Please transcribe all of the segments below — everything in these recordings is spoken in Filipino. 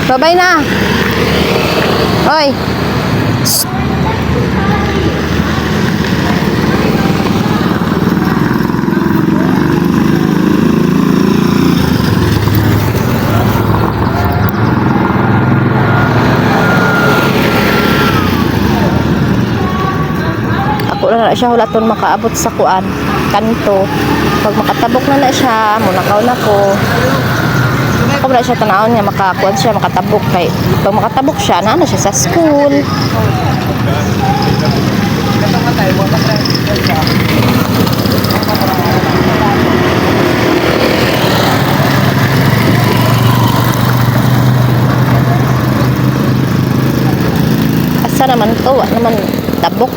Babay na. Hoy. Ako na siya hulaton makaabot sa kuan kanto. Pag makatabok na siya, munakaw na ko. Ako na siya tanawon niya makakuan siya makatabok kay pag makatabok siya na siya sa school. Asa naman to, naman tabok.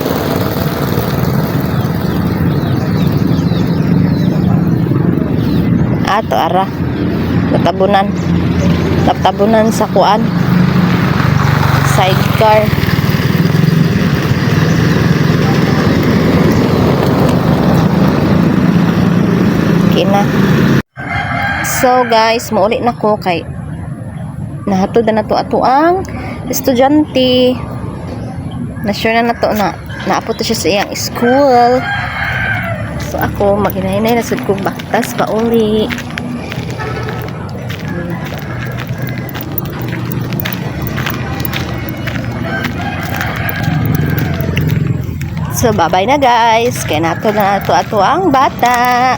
Ato ara tabunan sa kuan sidecar. Okay na. So guys, mauli na ko kay nahatod na to ato ang estudyante. Na sure na nato na naapot siya sa iyang school. So ako maghinay-hinay na sud kog baktas pa uli. So bye-bye na guys. Kaya nato na ato ang bata.